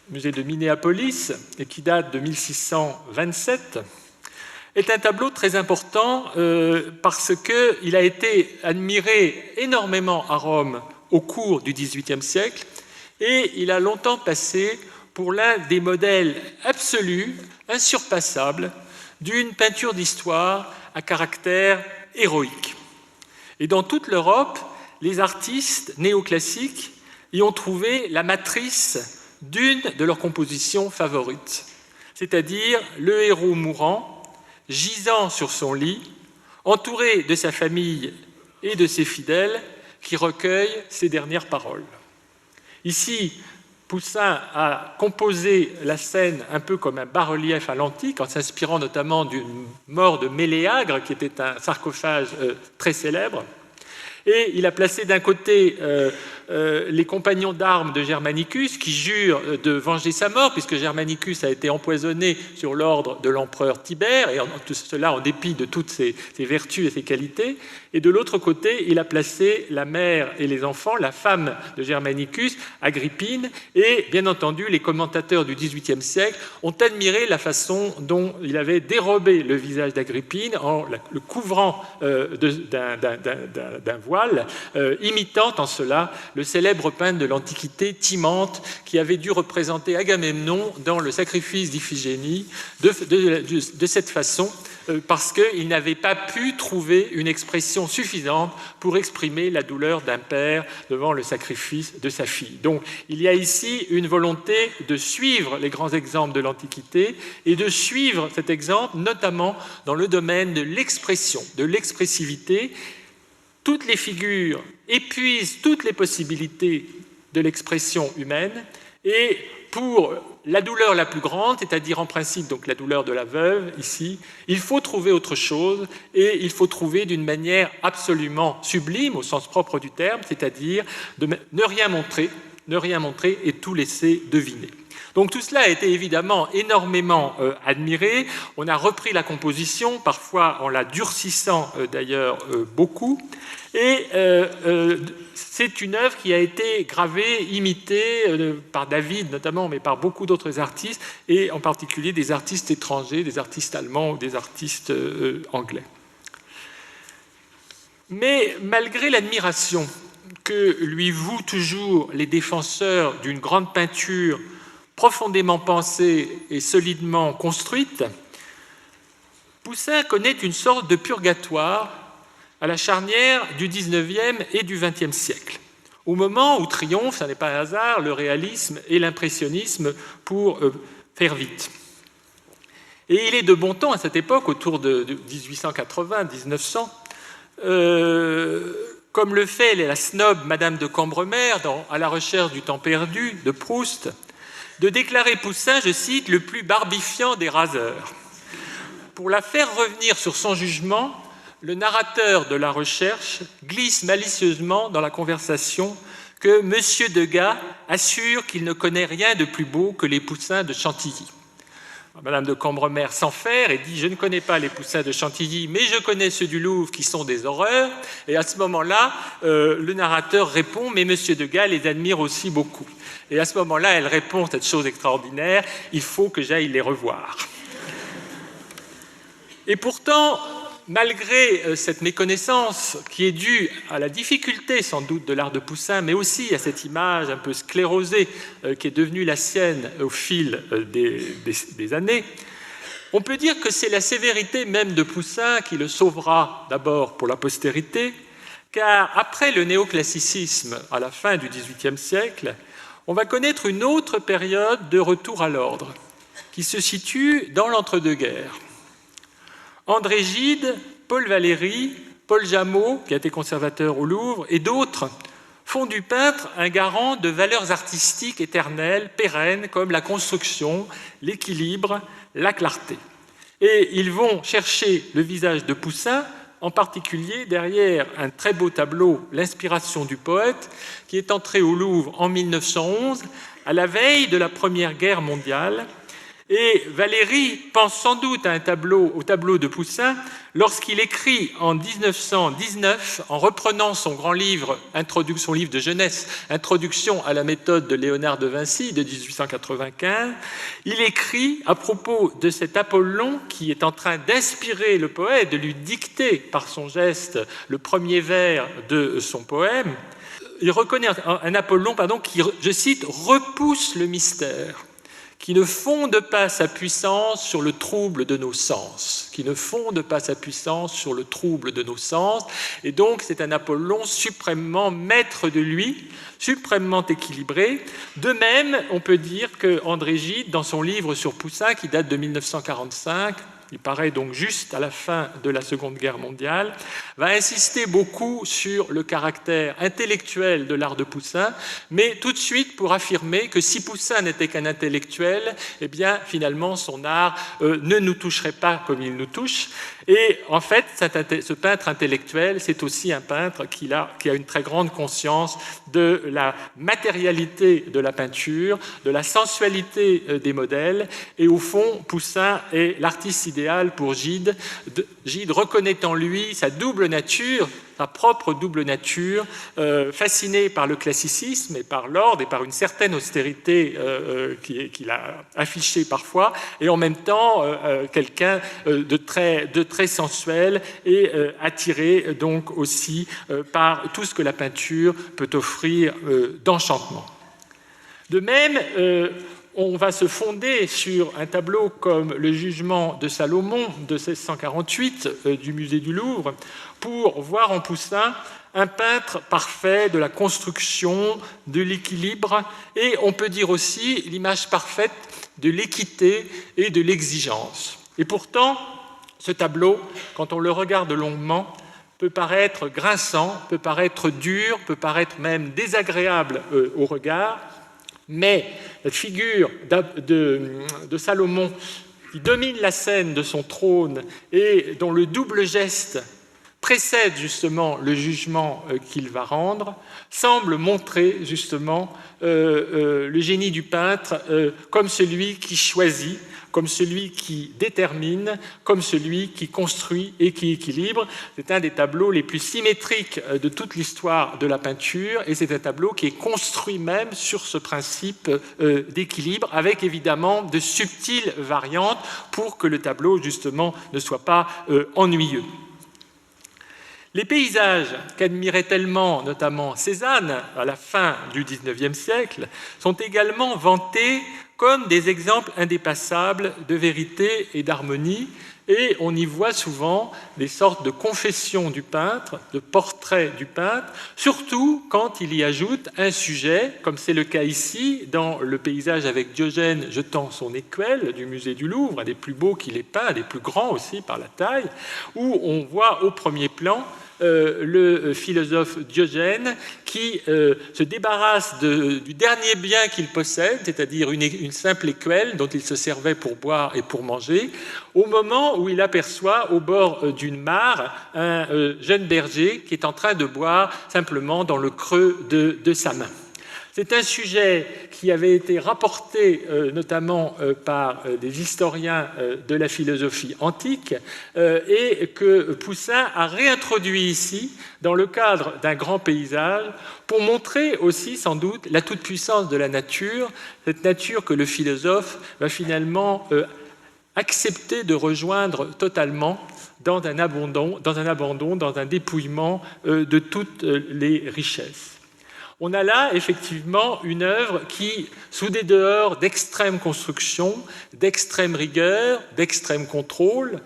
musée de Minneapolis, et qui date de 1627, est un tableau très important parce qu'il a été admiré énormément à Rome au cours du XVIIIe siècle et il a longtemps passé pour l'un des modèles absolus, insurpassables, d'une peinture d'histoire à caractère héroïque. Et dans toute l'Europe, les artistes néoclassiques y ont trouvé la matrice d'une de leurs compositions favorites, c'est-à-dire le héros mourant, gisant sur son lit, entouré de sa famille et de ses fidèles, qui recueillent ses dernières paroles. Ici, Poussin a composé la scène un peu comme un bas-relief à l'antique, en s'inspirant notamment d'une mort de Méléagre, qui était un sarcophage très célèbre. Et il a placé d'un côté les compagnons d'armes de Germanicus, qui jurent de venger sa mort, puisque Germanicus a été empoisonné sur l'ordre de l'empereur Tibère, et tout cela en dépit de toutes ses vertus et ses qualités. Et de l'autre côté, il a placé la mère et les enfants, la femme de Germanicus, Agrippine, et bien entendu, les commentateurs du XVIIIe siècle ont admiré la façon dont il avait dérobé le visage d'Agrippine en le couvrant d'un voile, imitant en cela le célèbre peintre de l'Antiquité, Timante, qui avait dû représenter Agamemnon dans le sacrifice d'Iphigénie de cette façon, parce qu'il n'avait pas pu trouver une expression suffisante pour exprimer la douleur d'un père devant le sacrifice de sa fille. Donc il y a ici une volonté de suivre les grands exemples de l'Antiquité et de suivre cet exemple notamment dans le domaine de l'expression, de l'expressivité. Toutes les figures épuisent toutes les possibilités de l'expression humaine et pour la douleur la plus grande, c'est-à-dire en principe donc la douleur de la veuve ici, il faut trouver autre chose et il faut trouver d'une manière absolument sublime au sens propre du terme, c'est-à-dire de ne rien montrer et tout laisser deviner. Donc tout cela a été évidemment énormément admiré. On a repris la composition, parfois en la durcissant d'ailleurs beaucoup. Et c'est une œuvre qui a été gravée, imitée par David notamment, mais par beaucoup d'autres artistes, et en particulier des artistes étrangers, des artistes allemands ou des artistes anglais. Mais malgré l'admiration que lui vouent toujours les défenseurs d'une grande peinture profondément pensée et solidement construite, Poussin connaît une sorte de purgatoire à la charnière du XIXe et du XXe siècle, au moment où triomphent, ça n'est pas un hasard, le réalisme et l'impressionnisme pour faire vite. Et il est de bon temps à cette époque, autour de 1880-1900, comme le fait la snob Madame de Cambremer dans « À la recherche du temps perdu » de Proust, de déclarer Poussin, je cite, « le plus barbifiant des raseurs ». Pour la faire revenir sur son jugement, le narrateur de la recherche glisse malicieusement dans la conversation que M. Degas assure qu'il ne connaît rien de plus beau que les Poussins de Chantilly. Madame de Cambremer s'enferre et dit « Je ne connais pas les Poussins de Chantilly, mais je connais ceux du Louvre qui sont des horreurs. » Et à ce moment-là, le narrateur répond « Mais M. Degas les admire aussi beaucoup. » Et à ce moment-là, elle répond cette chose extraordinaire « Il faut que j'aille les revoir. » Et pourtant, malgré cette méconnaissance qui est due à la difficulté sans doute de l'art de Poussin, mais aussi à cette image un peu sclérosée qui est devenue la sienne au fil des années, on peut dire que c'est la sévérité même de Poussin qui le sauvera d'abord pour la postérité, car après le néoclassicisme à la fin du XVIIIe siècle, on va connaître une autre période de retour à l'ordre qui se situe dans l'entre-deux-guerres. André Gide, Paul Valéry, Paul Jameau, qui a été conservateur au Louvre, et d'autres font du peintre un garant de valeurs artistiques éternelles, pérennes, comme la construction, l'équilibre, la clarté. Et ils vont chercher le visage de Poussin, en particulier derrière un très beau tableau, L'Inspiration du poète, qui est entré au Louvre en 1911, à la veille de la Première Guerre mondiale. Et Valéry pense sans doute au tableau de Poussin lorsqu'il écrit en 1919, en reprenant son grand livre, son livre de jeunesse, Introduction à la méthode de Léonard de Vinci de 1895, il écrit à propos de cet Apollon qui est en train d'inspirer le poète, de lui dicter par son geste le premier vers de son poème. Il reconnaît un Apollon qui, je cite, repousse le mystère, qui ne fonde pas sa puissance sur le trouble de nos sens, qui ne fonde pas sa puissance sur le trouble de nos sens. Et donc, c'est un Apollon suprêmement maître de lui, suprêmement équilibré. De même, on peut dire qu'André Gide, dans son livre sur Poussin, qui date de 1945, il paraît donc juste à la fin de la Seconde Guerre mondiale, va insister beaucoup sur le caractère intellectuel de l'art de Poussin, mais tout de suite pour affirmer que si Poussin n'était qu'un intellectuel, eh bien finalement son art ne nous toucherait pas comme il nous touche. Et en fait, ce peintre intellectuel, c'est aussi un peintre qui a une très grande conscience de la matérialité de la peinture, de la sensualité des modèles, et au fond, Poussin est l'artiste idéal pour Gide. Gide reconnaît en lui sa double nature, sa propre double nature, fasciné par le classicisme et par l'ordre et par une certaine austérité qu'il a affichée parfois, et en même temps quelqu'un de très sensuel et attiré donc aussi par tout ce que la peinture peut offrir d'enchantement. De même, on va se fonder sur un tableau comme le Jugement de Salomon de 1648 du musée du Louvre pour voir en Poussin un peintre parfait de la construction, de l'équilibre, et on peut dire aussi l'image parfaite de l'équité et de l'exigence. Et pourtant, ce tableau, quand on le regarde longuement, peut paraître grinçant, peut paraître dur, peut paraître même désagréable au regard, mais la figure de Salomon qui domine la scène de son trône et dont le double geste précède justement le jugement qu'il va rendre, semble montrer justement le génie du peintre comme celui qui choisit, comme celui qui détermine, comme celui qui construit et qui équilibre. C'est un des tableaux les plus symétriques de toute l'histoire de la peinture, et c'est un tableau qui est construit même sur ce principe d'équilibre, avec évidemment de subtiles variantes pour que le tableau justement ne soit pas ennuyeux. Les paysages qu'admirait tellement, notamment Cézanne, à la fin du XIXe siècle, sont également vantés comme des exemples indépassables de vérité et d'harmonie, et on y voit souvent des sortes de confessions du peintre, de portraits du peintre, surtout quand il y ajoute un sujet, comme c'est le cas ici, dans le paysage avec Diogène jetant son écuelle du musée du Louvre, un des plus beaux qu'il ait peint, un des plus grands aussi par la taille, où on voit au premier plan le philosophe Diogène qui se débarrasse du dernier bien qu'il possède, c'est-à-dire une simple écuelle dont il se servait pour boire et pour manger, au moment où il aperçoit au bord d'une mare un jeune berger qui est en train de boire simplement dans le creux de sa main. C'est un sujet qui avait été rapporté notamment par des historiens de la philosophie antique et que Poussin a réintroduit ici dans le cadre d'un grand paysage pour montrer aussi sans doute la toute-puissance de la nature, cette nature que le philosophe va finalement accepter de rejoindre totalement dans un abandon, dans un dépouillement de toutes les richesses. On a là effectivement une œuvre qui, sous des dehors d'extrême construction, d'extrême rigueur, d'extrême contrôle,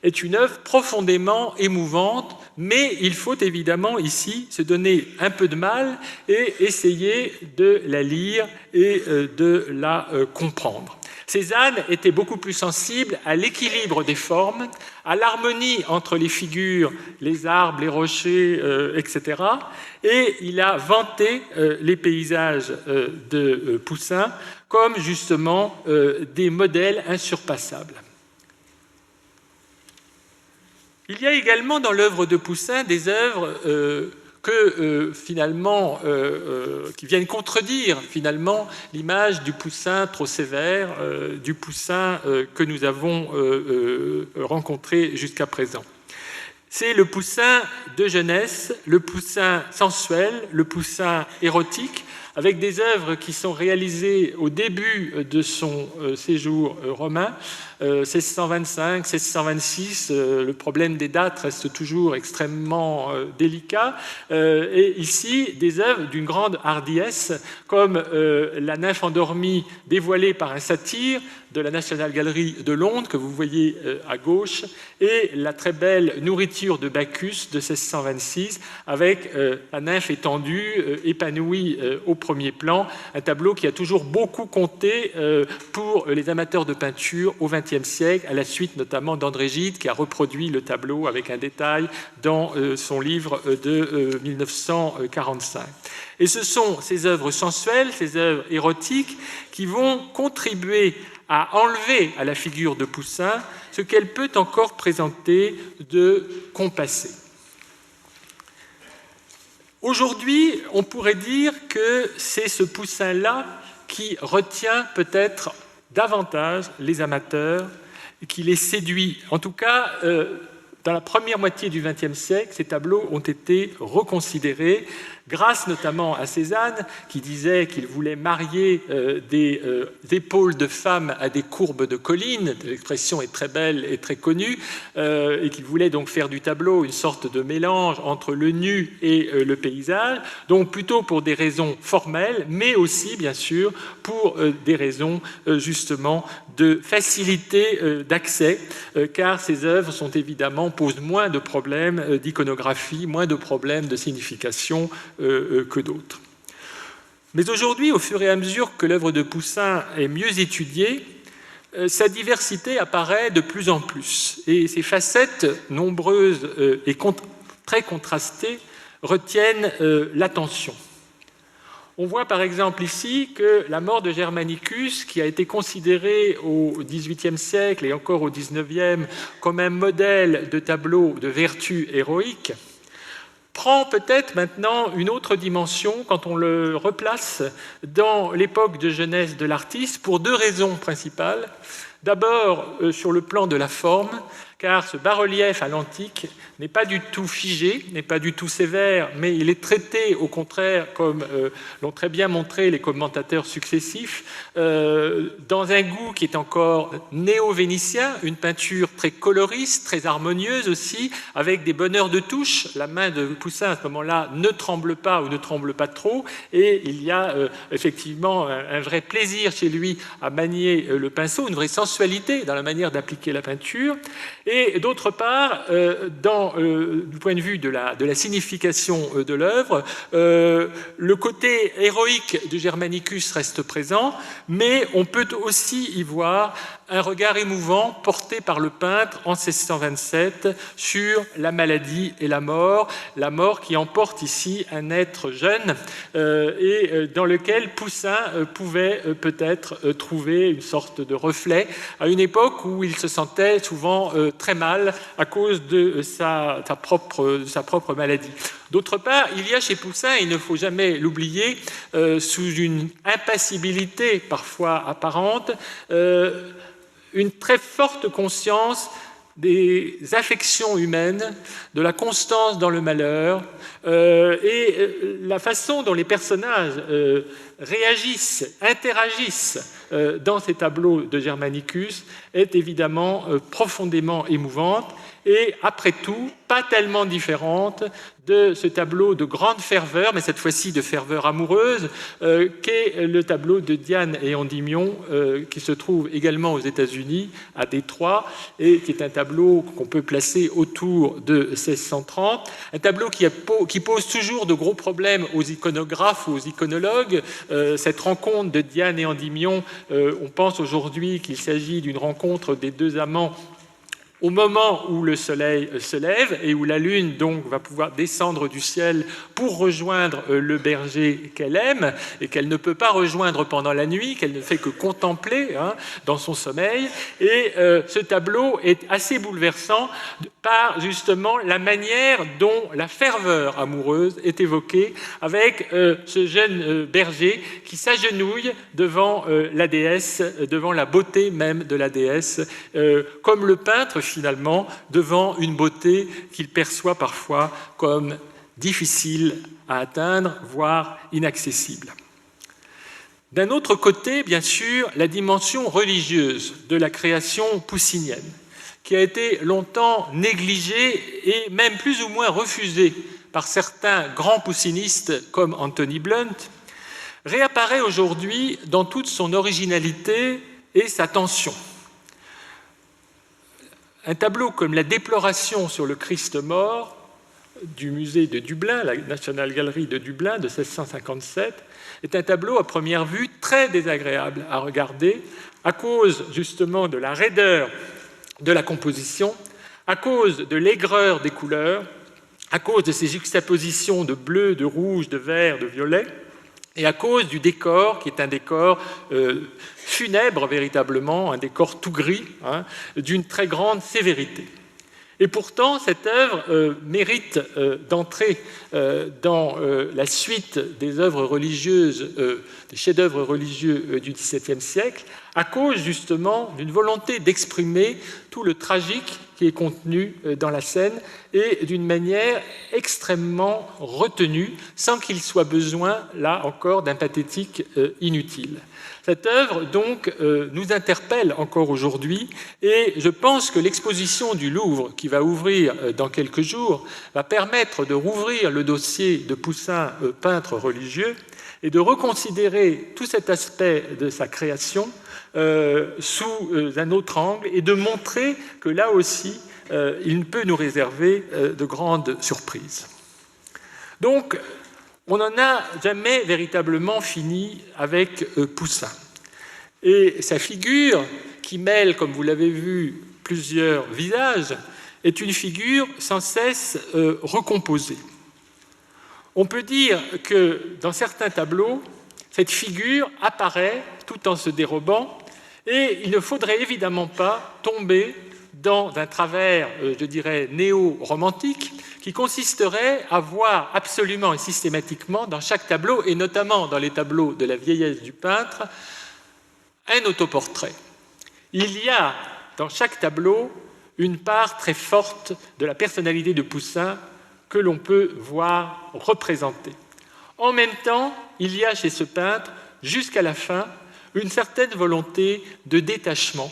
est une œuvre profondément émouvante, mais il faut évidemment ici se donner un peu de mal et essayer de la lire et de la comprendre. Cézanne était beaucoup plus sensible à l'équilibre des formes, à l'harmonie entre les figures, les arbres, les rochers, etc. Et il a vanté les paysages de Poussin comme justement des modèles insurpassables. Il y a également dans l'œuvre de Poussin des œuvres qui viennent contredire finalement l'image du Poussin trop sévère, du Poussin que nous avons rencontré jusqu'à présent. C'est le Poussin de jeunesse, le Poussin sensuel, le Poussin érotique, avec des œuvres qui sont réalisées au début de son séjour romain, 1625, 1626, le problème des dates reste toujours extrêmement délicat. Et ici, des œuvres d'une grande hardiesse, comme la nymphe endormie dévoilée par un satyre de la National Gallery de Londres, que vous voyez à gauche, et la très belle nourriture de Bacchus de 1626, avec la nymphe étendue, épanouie au premier plan, un tableau qui a toujours beaucoup compté pour les amateurs de peinture au XXe siècle, à la suite notamment d'André Gide, qui a reproduit le tableau avec un détail dans son livre de 1945. Et ce sont ces œuvres sensuelles, ces œuvres érotiques, qui vont contribuer à enlever à la figure de Poussin ce qu'elle peut encore présenter de compassé. Aujourd'hui, on pourrait dire que c'est ce Poussin-là qui retient peut-être davantage les amateurs, qui les séduit. En tout cas, dans la première moitié du XXe siècle, ces tableaux ont été reconsidérés, grâce notamment à Cézanne, qui disait qu'il voulait marier des épaules de femmes à des courbes de collines. L'expression est très belle et très connue, et qu'il voulait donc faire du tableau une sorte de mélange entre le nu et le paysage, donc plutôt pour des raisons formelles, mais aussi, bien sûr, pour des raisons justement de facilité d'accès, car ces œuvres sont évidemment posent moins de problèmes d'iconographie, moins de problèmes de signification que d'autres. Mais aujourd'hui, au fur et à mesure que l'œuvre de Poussin est mieux étudiée, sa diversité apparaît de plus en plus, et ses facettes nombreuses et très contrastées retiennent l'attention. On voit par exemple ici que la mort de Germanicus, qui a été considérée au XVIIIe siècle et encore au XIXe comme un modèle de tableau de vertu héroïque, prend peut-être maintenant une autre dimension quand on le replace dans l'époque de jeunesse de l'artiste pour deux raisons principales. D'abord, sur le plan de la forme, car ce bas-relief à l'antique n'est pas du tout figé, n'est pas du tout sévère, mais il est traité au contraire, comme l'ont très bien montré les commentateurs successifs, dans un goût qui est encore néo-vénitien, une peinture très coloriste, très harmonieuse aussi, avec des bonheurs de touche. La main de Poussin à ce moment-là ne tremble pas ou ne tremble pas trop, et il y a effectivement un vrai plaisir chez lui à manier le pinceau, une vraie sensualité dans la manière d'appliquer la peinture. Et d'autre part, du point de vue de la signification de l'œuvre, le côté héroïque de Germanicus reste présent, mais on peut aussi y voir un regard émouvant porté par le peintre en 1627 sur la maladie et la mort qui emporte ici un être jeune et dans lequel Poussin pouvait peut-être trouver une sorte de reflet à une époque où il se sentait souvent très mal à cause de sa propre maladie. D'autre part, il y a chez Poussin, il ne faut jamais l'oublier, sous une impassibilité parfois apparente, une très forte conscience des affections humaines, de la constance dans le malheur, et la façon dont les personnages réagissent, interagissent dans ces tableaux de Germanicus est évidemment profondément émouvante et, après tout, pas tellement différente de ce tableau de grande ferveur, mais cette fois-ci de ferveur amoureuse, qu'est le tableau de Diane et Endymion, qui se trouve également aux États-Unis, à Détroit, et qui est un tableau qu'on peut placer autour de 1630, un tableau qui pose toujours de gros problèmes aux iconographes ou aux iconologues. Cette rencontre de Diane et Endymion, on pense aujourd'hui qu'il s'agit d'une rencontre des deux amants au moment où le soleil se lève et où la lune donc va pouvoir descendre du ciel pour rejoindre le berger qu'elle aime et qu'elle ne peut pas rejoindre pendant la nuit, qu'elle ne fait que contempler dans son sommeil. Et ce tableau est assez bouleversant par justement la manière dont la ferveur amoureuse est évoquée avec ce jeune berger qui s'agenouille devant la déesse, devant la beauté même de la déesse, comme le peintre finalement devant une beauté qu'il perçoit parfois comme difficile à atteindre, voire inaccessible. D'un autre côté, bien sûr, la dimension religieuse de la création poussinienne, qui a été longtemps négligée et même plus ou moins refusée par certains grands poussinistes comme Anthony Blunt, réapparaît aujourd'hui dans toute son originalité et sa tension. Un tableau comme la Déploration sur le Christ mort du musée de Dublin, la National Gallery de Dublin de 1657, est un tableau à première vue très désagréable à regarder à cause justement de la raideur de la composition, à cause de l'aigreur des couleurs, à cause de ces juxtapositions de bleu, de rouge, de vert, de violet, et à cause du décor, qui est un décor funèbre véritablement, un décor tout gris, d'une très grande sévérité. Et pourtant, cette œuvre mérite d'entrer dans la suite des œuvres religieuses, des chefs-d'œuvre religieux du XVIIe siècle, à cause justement d'une volonté d'exprimer tout le tragique qui est contenu dans la scène et d'une manière extrêmement retenue, sans qu'il soit besoin, là encore, d'un pathétique inutile. Cette œuvre, donc, nous interpelle encore aujourd'hui et je pense que l'exposition du Louvre, qui va ouvrir dans quelques jours, va permettre de rouvrir le dossier de Poussin, peintre religieux, et de reconsidérer tout cet aspect de sa création sous un autre angle et de montrer que là aussi, il peut nous réserver de grandes surprises. Donc, on n'en a jamais véritablement fini avec Poussin. Et sa figure, qui mêle, comme vous l'avez vu, plusieurs visages, est une figure sans cesse recomposée. On peut dire que dans certains tableaux, cette figure apparaît tout en se dérobant, et il ne faudrait évidemment pas tomber dans un travers, je dirais, néo-romantique, qui consisterait à voir absolument et systématiquement dans chaque tableau, et notamment dans les tableaux de la vieillesse du peintre, un autoportrait. Il y a dans chaque tableau une part très forte de la personnalité de Poussin que l'on peut voir représentée. En même temps, il y a chez ce peintre, jusqu'à la fin, une certaine volonté de détachement.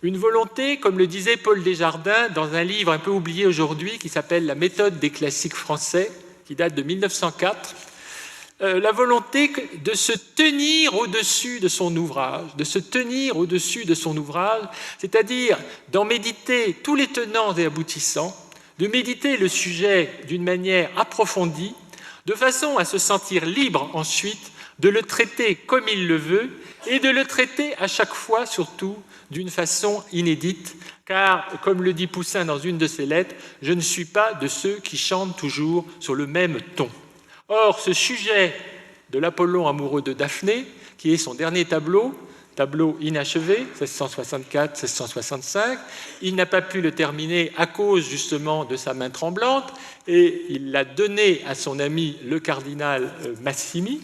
Une volonté, comme le disait Paul Desjardins dans un livre un peu oublié aujourd'hui qui s'appelle « La méthode des classiques français », qui date de 1904, la volonté de se tenir au-dessus de son ouvrage, c'est-à-dire d'en méditer tous les tenants et aboutissants, de méditer le sujet d'une manière approfondie, de façon à se sentir libre ensuite de le traiter comme il le veut et de le traiter à chaque fois surtout d'une façon inédite, car, comme le dit Poussin dans une de ses lettres, « je ne suis pas de ceux qui chantent toujours sur le même ton ». Or, ce sujet de l'Apollon amoureux de Daphné, qui est son dernier tableau inachevé, 1664-1665, il n'a pas pu le terminer à cause justement de sa main tremblante, et il l'a donné à son ami le cardinal Massimi.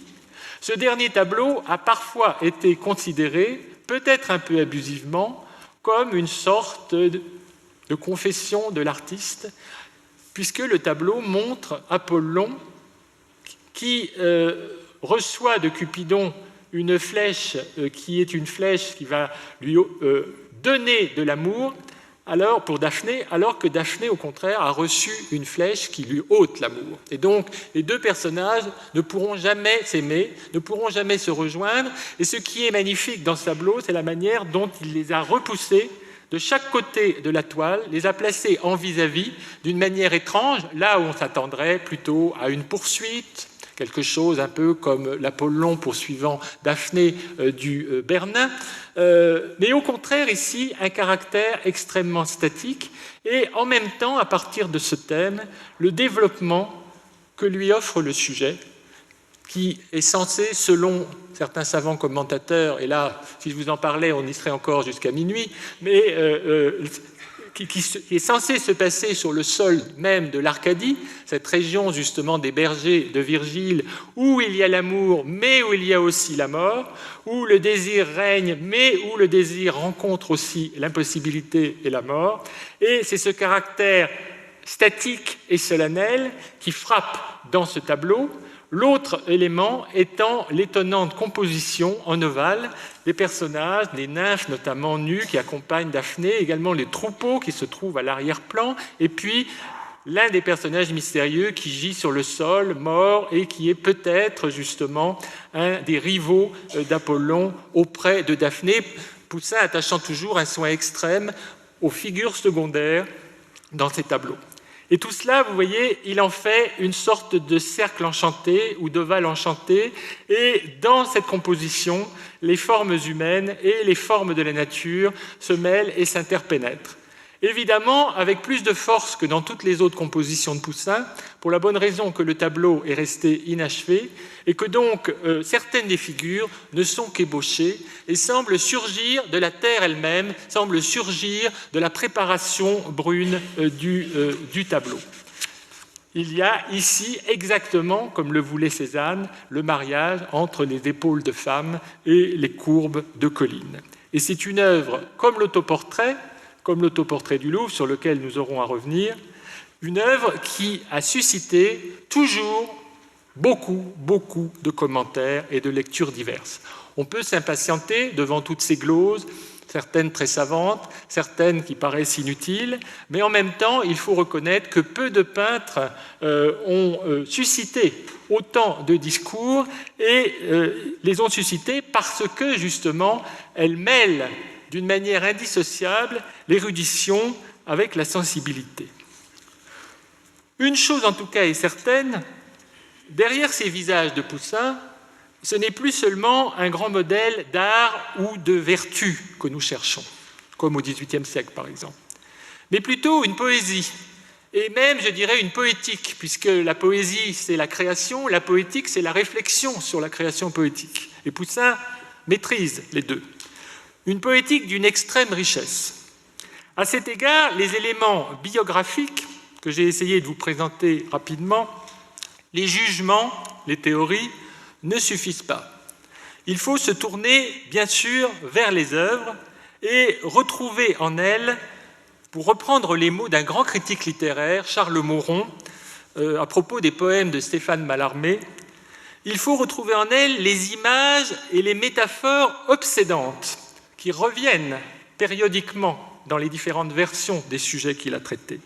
Ce dernier tableau a parfois été considéré, peut-être un peu abusivement, comme une sorte de confession de l'artiste, puisque le tableau montre Apollon qui reçoit de Cupidon une flèche qui est une flèche qui va lui donner de l'amour pour Daphné, alors que Daphné, au contraire, a reçu une flèche qui lui ôte l'amour. Et donc, les deux personnages ne pourront jamais s'aimer, ne pourront jamais se rejoindre. Et ce qui est magnifique dans ce tableau, c'est la manière dont il les a repoussés de chaque côté de la toile, les a placés en vis-à-vis d'une manière étrange, là où on s'attendrait plutôt à une poursuite, quelque chose un peu comme l'Apollon poursuivant Daphné du Bernin, mais au contraire ici un caractère extrêmement statique et en même temps, à partir de ce thème, le développement que lui offre le sujet, qui est censé, selon certains savants commentateurs, et là, si je vous en parlais, on y serait encore jusqu'à minuit, mais qui est censé se passer sur le sol même de l'Arcadie, cette région justement des bergers de Virgile, où il y a l'amour, mais où il y a aussi la mort, où le désir règne, mais où le désir rencontre aussi l'impossibilité et la mort. Et c'est ce caractère statique et solennel qui frappe dans ce tableau. L'autre élément étant l'étonnante composition en ovale des personnages, des nymphes notamment nues qui accompagnent Daphné, également les troupeaux qui se trouvent à l'arrière-plan, et puis l'un des personnages mystérieux qui gît sur le sol, mort, et qui est peut-être justement un des rivaux d'Apollon auprès de Daphné, Poussin attachant toujours un soin extrême aux figures secondaires dans ses tableaux. Et tout cela, vous voyez, il en fait une sorte de cercle enchanté ou d'ovale enchanté. Et dans cette composition, les formes humaines et les formes de la nature se mêlent et s'interpénètrent. Évidemment, avec plus de force que dans toutes les autres compositions de Poussin, pour la bonne raison que le tableau est resté inachevé et que donc certaines des figures ne sont qu'ébauchées et semblent surgir de la terre elle-même, semblent surgir de la préparation brune du tableau. Il y a ici, exactement comme le voulait Cézanne, le mariage entre les épaules de femme et les courbes de collines. Et c'est une œuvre comme l'autoportrait du Louvre, sur lequel nous aurons à revenir, une œuvre qui a suscité toujours beaucoup de commentaires et de lectures diverses. On peut s'impatienter devant toutes ces gloses, certaines très savantes, certaines qui paraissent inutiles, mais en même temps, il faut reconnaître que peu de peintres ont suscité autant de discours et les ont suscités parce que, justement, elles mêlent d'une manière indissociable l'érudition avec la sensibilité. Une chose en tout cas est certaine, derrière ces visages de Poussin, ce n'est plus seulement un grand modèle d'art ou de vertu que nous cherchons, comme au XVIIIe siècle par exemple, mais plutôt une poésie, et même, je dirais, une poétique, puisque la poésie, c'est la création, la poétique, c'est la réflexion sur la création poétique. Et Poussin maîtrise les deux. Une poétique d'une extrême richesse. À cet égard, les éléments biographiques que j'ai essayé de vous présenter rapidement, les jugements, les théories, ne suffisent pas. Il faut se tourner, bien sûr, vers les œuvres et retrouver en elles, pour reprendre les mots d'un grand critique littéraire, Charles Mauron, à propos des poèmes de Stéphane Mallarmé, il faut retrouver en elles les images et les métaphores obsédantes qui reviennent périodiquement dans les différentes versions des sujets qu'il a traités.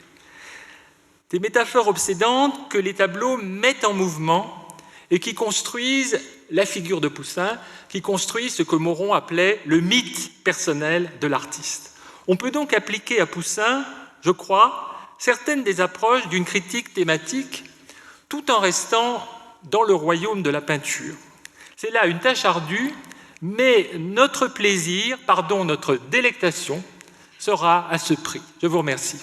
Des métaphores obsédantes que les tableaux mettent en mouvement et qui construisent la figure de Poussin, qui construisent ce que Mauron appelait le mythe personnel de l'artiste. On peut donc appliquer à Poussin, je crois, certaines des approches d'une critique thématique tout en restant dans le royaume de la peinture. C'est là une tâche ardue, mais notre plaisir, notre délectation, sera à ce prix. Je vous remercie.